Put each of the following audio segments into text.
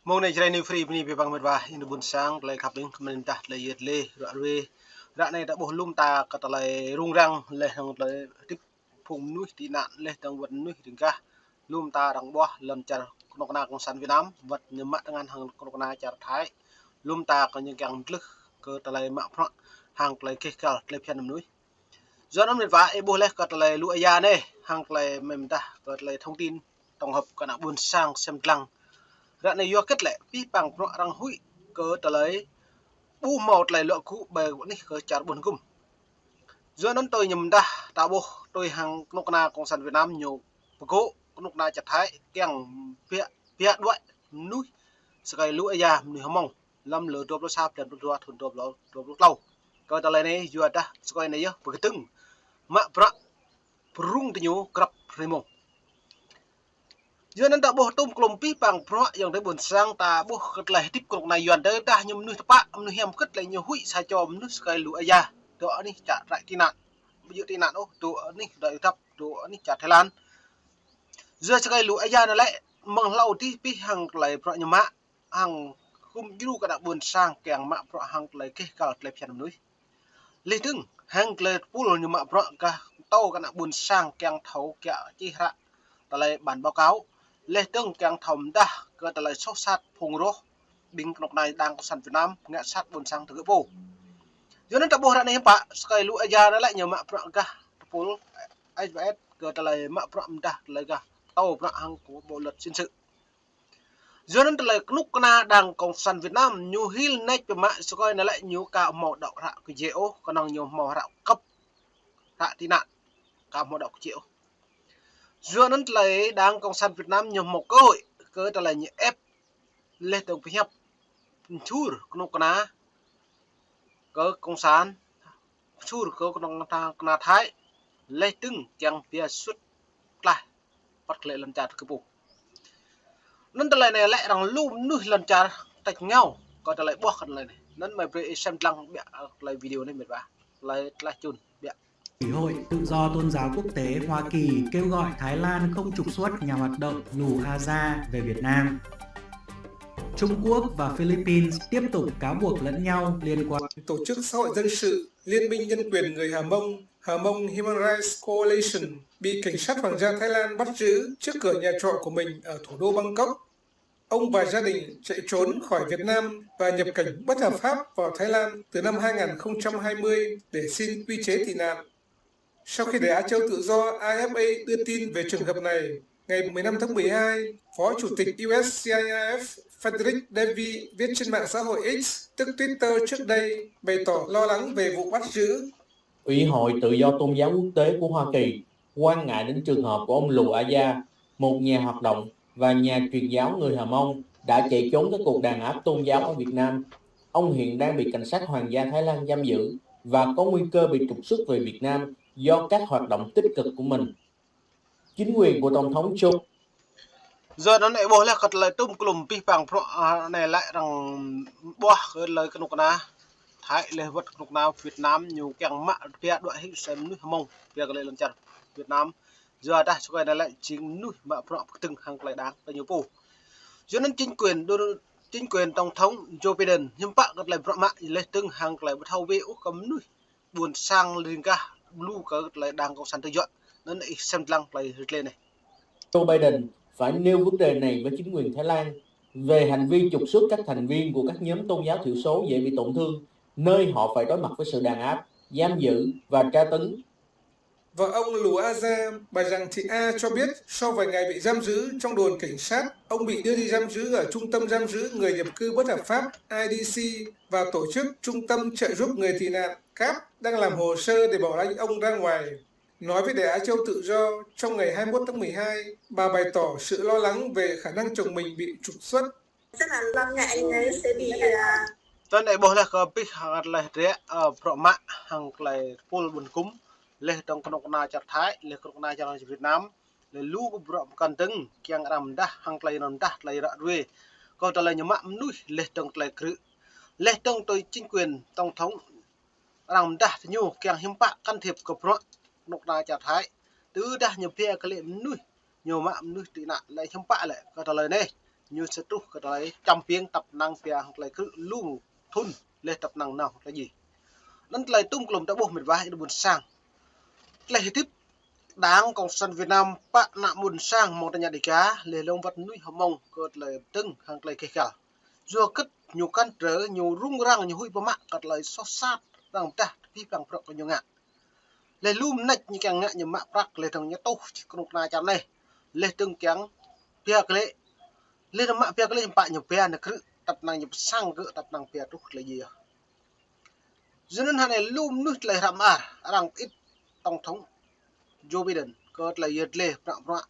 mong này chơi new free ni về bằng mệt và in buồn sáng lại khắp đến mình ta lại yết lê rạ này đã bổ lum ta cả lại rung răng lại thằng lại tiếp phùng núi tị nạn lại thằng vật núiถึงcả lum ta đằng bo lần chả nọc na công sản Việt Nam vật nhầm mạ dengan hàng nọc na chả thái lum ta có những càng lực cơ lại mạ phẳng hàng lại kê cả lại phiền núi do nó mệt và e bố lại cả lại lụa ya này hàng lại mình ta cả lại thông tin tổng hợp cả na buồn sang xem lăng rạ này do kết lệ pi bằng pro răng hui cơ trở lấy bu một lại lọ cũ bề vẫn đi cơ chả buồn cung do nó tôi nhầm đa tạo bộ tôi hàng nông na công sản Việt Nam nhiều cố nông na chặt thái keng phía phía đuôi núi sky lũ ya người hâm mong lâm lửa đốp nó sáp dan đốp thuần đốp lâu cơ trở lấy này do đã sky này nhá bực tưng mạ pro prung tinyu krap remo doนั้นtak boh tum kelom pi pang pro yangได้บุญสร้างตาboh ket lai tip krok na yuanได้dah nyum nu tepa nu hiam ket lai nyu hui sa chom nu skai lu aya to ni cha rai tinat bu tinat oh to ni dai tap to ni cha Thailand giờ skai lu aya na lai mang lau ti pi hang lai pro nyama hang kum ju ka da buồn sang keng ma pro hang lai ke kal lai pian nu li tưng hang lai pul nyama pro ka tau ka na buồn sang keng thau kya chi ra ta lai bản báo cáo lê tương càng thầm đa cơ ta lại sốt sát phùng rô bình lục này đang có sản Việt Nam ngã sát buồn sang từ bộ do nên tập bộ này pak sky lu aja nó lại nhiều mạ pro ga pol SBS cơ ta lại mạ pro đa lại ga tàu pro hàng của bộ luật dân sự do nên ta lại lúc na đang cộng sản Việt Nam nhiều hil này cho mạ sky nó lại nhiều cả màu đậu rạ cái dẻo còn năng nhiều màu rạ cấp rạ tị nạn cả màu đậu dẻo do nó lại đang cộng sản Việt Nam nhiều một cơ hội cơ ta lại như ép lên tổng hiệp chur nó kana cơ cộng sản chur cơ na thái lên từng chẳng bia xuất lại bắt lệ lần chặt cái bộ nên ta lại này lại đang lùm nuôi lần chặt tách nhau có ta lại bóc lại này nên mày phải xem lăng bịa lại video này mệt bà lại chun bịa. Ủy hội Tự do Tôn giáo Quốc tế Hoa Kỳ kêu gọi Thái Lan không trục xuất nhà hoạt động Nủ Aza về Việt Nam. Trung Quốc và Philippines tiếp tục cáo buộc lẫn nhau liên quan. Tổ chức xã hội dân sự Liên minh Nhân quyền người Hà Mông Human Rights Coalition bị cảnh sát Hoàng gia Thái Lan bắt giữ trước cửa nhà trọ của mình ở thủ đô Bangkok. Ông và gia đình chạy trốn khỏi Việt Nam và nhập cảnh bất hợp pháp vào Thái Lan từ năm 2020 để xin quy chế tị nạn. Sau khi Đài Á Châu Tự do AFA đưa tin về trường hợp này, ngày 15 tháng 12, Phó Chủ tịch USCIRF Frederick Davy viết trên mạng xã hội X, tức Twitter trước đây, bày tỏ lo lắng về vụ bắt giữ. Ủy hội Tự do Tôn giáo Quốc tế của Hoa Kỳ quan ngại đến trường hợp của ông Lù Aya, một nhà hoạt động và nhà truyền giáo người Hờ Mông đã chạy trốn các cuộc đàn áp tôn giáo ở Việt Nam. Ông hiện đang bị cảnh sát Hoàng gia Thái Lan giam giữ và có nguy cơ bị trục xuất về Việt Nam do các hoạt động tích cực của mình. Chính quyền của Tổng thống Joe giờ nó lại bỏ lại khật lại tung cùng pi bằng pro này lại rằng bỏ lời cái nục na thái lệ vật nục na Việt Nam nhiều kẹng mạ phía đội hình xem núi mông việc lại lần chặt Việt Nam giờ ta cho cái này lại chính núi mạ pro từng hàng lại đáng là nhiều phủ cho nên chính quyền tổng thống Joe Biden nhưng bạ lại pro mạ lên từng hàng lại thâu vĩ cấm núi buồn sang lên cả lu cái lại đang cộng sản tự do nên lại xem lăng lại lên này Joe Biden phải nêu vấn đề này với chính quyền Thái Lan về hành vi trục xuất các thành viên của các nhóm tôn giáo thiểu số dễ bị tổn thương, nơi họ phải đối mặt với sự đàn áp, giam giữ và tra tấn. Vợ ông Lù Aza, bà Giàng Thị A cho biết sau vài ngày bị giam giữ trong đồn cảnh sát, ông bị đưa đi giam giữ ở Trung tâm Giam giữ Người nhập cư bất hợp pháp IDC và tổ chức Trung tâm trợ giúp người tị nạn CAP đang làm hồ sơ để bảo lãnh ông ra ngoài. Nói với Đài Á Châu Tự do, trong ngày 21 tháng 12, bà bày tỏ sự lo lắng về khả năng chồng mình bị trục xuất. Rất là lo ngại anh ấy sẽ bị... Tên này bỏ lại cái pi hàng lại rẽ pro mạ hàng lại pol buồn cúng lê trong con na chặt thái lê con na chặt Việt Nam lê lu của pro cần tưng kiang ram đa hàng lại non đa lại rạ ruê câu trả lời nhầm mạ núi lê trong lại cử lê trong tôi chính quyền tổng thống ram đa thì nhiều kiang hiếm bạ can thiệp của pro nục na chặt thái tứ đa nhiều phe cái lệ núi nhiều mạ núi tị nạn lại hiếm bạ lại câu trả lời này như sẽ tu cái đấy trăm tiếng tập năng pia hoặc là cứ lu thun lên tập năng nào là gì nên lại tung lùm đã buộc mình vai buồn sang lại tiếp đáng cộng sản Việt Nam bạn nạ buồn sang một nhà đi cá lề lông vật núi hầm mông cột lại tưng hàng lại kể cả do cất nhiều căn trở nhiều rung răng nhiều hụi bơm mạng cột lại xót sát rằng ta vi phạm pháp của nhiều ngạn lề lùm nách như càng ngạn nhiều mạng rắc lề thằng nhát tô chỉ còn một chạm này lề tưng kéng pia cái lề thằng mạng pia cái lề bạn nhiều pia là cứ tập năng nhiều sang cứ tập năng pia lúc là gì à cho nên này lùm nước lại làm rằng ít tổng thống Joe Biden có lại yết lệ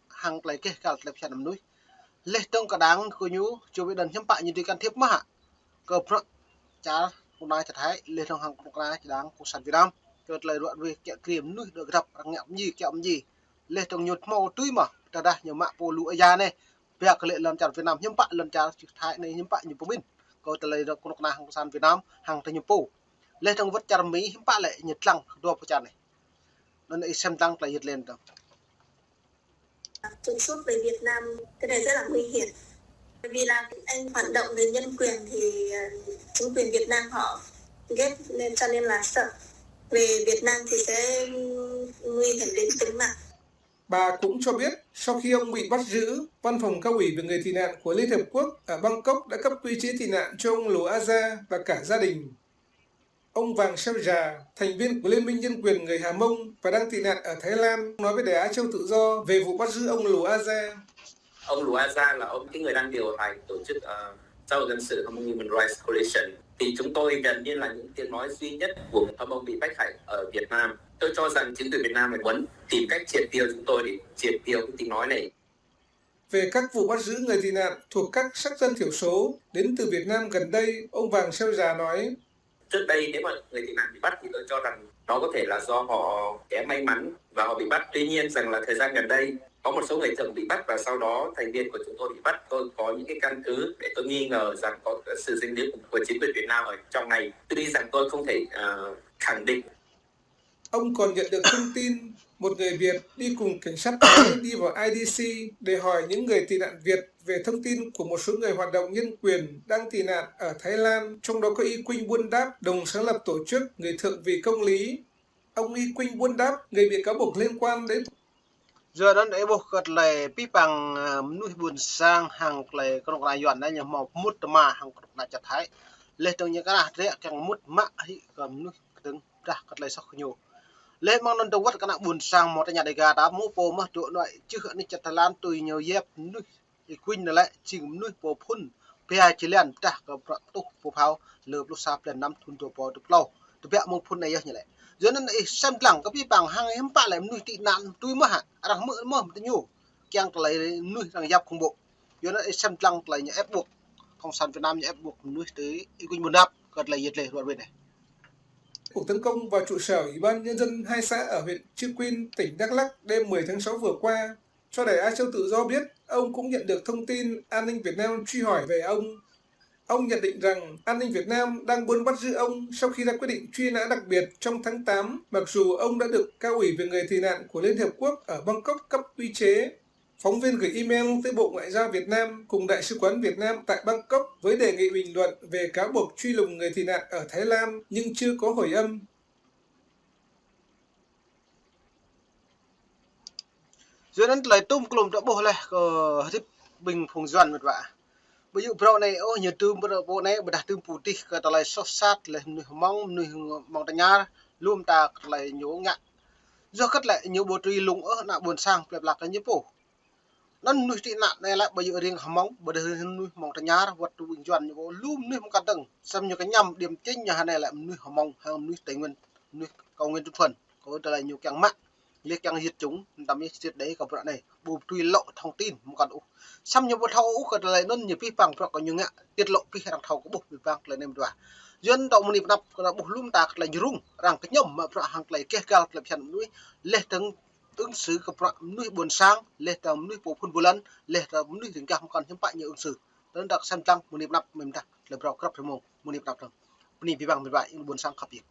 hàng lại cái cả lại chặt nằm núi lệ tông cả đáng của nhú Joe Biden nhắm bại như đi can thiệp mà cơ trả hôm nay chặt hái lệ thằng hàng một nay đáng của sản Việt Nam có lại đoạn về kẹo kiềm núi được gặp ngẹo gì lệ tông nhột màu tươi mà ta đây nhiều mạng po lũ Aya này việc lệ lần chặt Việt Nam nhắm bại lần chặt thái này nhắm bại như Biden có lại được của hàng sản Việt Nam hàng thành nhiều po lệ thằng vật chặt Mỹ nhắm bại lại nhật lăng đua của chặt này nên xem tăng lại nhiệt lên đâu. Trục xuất về Việt Nam cái này rất là nguy hiểm. Bởi vì là anh hoạt động về nhân quyền thì chính quyền Việt Nam họ ghét nên cho nên là sợ về Việt Nam thì sẽ nguy hiểm đến tính mạng. Bà cũng cho biết sau khi ông bị bắt giữ, Văn phòng Cao ủy về người tị nạn của Liên Hợp Quốc ở Bangkok đã cấp quy chế tị nạn cho ông Lù Aza và cả gia đình. Ông Vàng Xeo Già, thành viên của Liên minh Nhân quyền người Hà Mông và đang tị nạn ở Thái Lan, nói với Đài Á Châu Tự Do về vụ bắt giữ ông Lù Aza. Ông Lù Aza là cái người đang điều hành tổ chức xã hội dân sự Hmong Human Rights Coalition. Thì chúng tôi gần như là những tiếng nói duy nhất của Hmong bị bách hại ở Việt Nam. Tôi cho rằng chính quyền Việt Nam phải muốn tìm cách triệt tiêu chúng tôi để triệt tiêu cái tiếng nói này. Về các vụ bắt giữ người tị nạn thuộc các sắc dân thiểu số đến từ Việt Nam gần đây, ông Vàng Xeo Già nói: Trước đây nếu mà người tị nạn bị bắt thì tôi cho rằng nó có thể là do họ kém may mắn và họ bị bắt. Tuy nhiên rằng là thời gian gần đây có một số người thường bị bắt và sau đó thành viên của chúng tôi bị bắt. Tôi có những cái căn cứ để tôi nghi ngờ rằng có sự dính líu của chính quyền Việt Nam ở trong này. Tuy rằng tôi không thể khẳng định. Ông còn nhận được thông tin một người Việt đi cùng cảnh sát Thái đi vào IDC để hỏi những người tị nạn Việt về thông tin của một số người hoạt động nhân quyền đang tị nạn ở Thái Lan, trong đó có Y Quynh Buôn Đáp, đồng sáng lập tổ chức Người Thượng vì Công lý. Ông Y Quynh Buôn Đáp, người bị cáo buộc liên quan đến giờ đó để buộc gật lại pi bằng nuôi buồn sang hàng lại con này dọn đây nhà màu mút mà hàng con này chặt thái lên từ những cái này đấy càng mút mạ thì cầm nuôi từng ra gật lại sau nhiều lên mang lên đầu quất cái nào buồn sang một nhà đại gà đá mũ po mà tụi loại chứ hiện nay chặt Thái Lan tùy nhiều dép nuôi thì Quynh lại chỉ nuôi po phun pe chỉ liền ta cái tục po phao lợp lúc sáp lên năm thun tụi po được lâu tụi pe mong phun này như vậy giờ nên xem lẳng cái pi bằng hàng em bạn lại nuôi tị nạn tui mà rằng mơ tự nhủ keng lại nuôi rằng giáp không bộ giờ nên xem lẳng lại nhà ép buộc Cộng sản Việt Nam nhà ép buộc nuôi tới Quynh Buôn Đáp gật lại nhiệt lệ đoạn bên này. cuộc tấn công vào trụ sở Ủy ban Nhân dân 2 xã ở huyện Chư Quynh, tỉnh Đắk Lắk đêm 10 tháng 6 vừa qua. Cho Đài Á Châu Tự Do biết, ông cũng nhận được thông tin An ninh Việt Nam truy hỏi về ông. Ông nhận định rằng An ninh Việt Nam đang muốn bắt giữ ông sau khi ra quyết định truy nã đặc biệt trong tháng 8, mặc dù ông đã được Cao ủy về người tị nạn của Liên Hợp Quốc ở Bangkok cấp quy chế. Phóng viên gửi email tới Bộ Ngoại giao Việt Nam cùng Đại sứ quán Việt Nam tại Bangkok với đề nghị bình luận về cáo buộc truy lùng người tị nạn ở Thái Lan nhưng chưa có hồi âm. Giờ nên lại tung lùm đã bộ này tiếp bình phùng doan một vạ bây giờ pro này nhiều tôm bộ này bật tôm putih cái lại sốt sát lại nuôi mong tanya luôn ta lại nhổ ngạn do cất lại nhiều bộ truy lùng ở nạ buồn sang đẹp lạc cái nhấp bộ nên nuôi tị nạn này lại bây giờ riêng mong bây giờ nuôi mong tanya vật tu bình doan nhiều luôn nuôi một căn tầng xem nhiều cái nhầm điểm chính nhà này lại nuôi mong hay nuôi tây nguyên nuôi cao nguyên trung thuần có lại nhiều càng mặn liệt càng diệt chúng tầm như diệt đấy cả bọn này bù truy lộ thông tin một con xăm nhiều bộ thầu cái lại nên nhiều phi bằng bọn có nhiều ngạ tiết lộ phi hàng thầu có buộc phi bằng lại nem đoà dân động mình đập cái buộc lum tạc lại rung rằng cái nhom mà bọn hàng lại kê cao lại chân núi lệ từng ứng xửกับbọn núi buồn sang lệ tầm núi bộ phun bù lân lệ tầm núiถึงcàng còn những bạn nhiều ứng xử nên đặc xem tăng mình đập mình đặt là bọn cấp thêm một mình đập rồi mình phi bằng mình vậy buồn sang khắp việc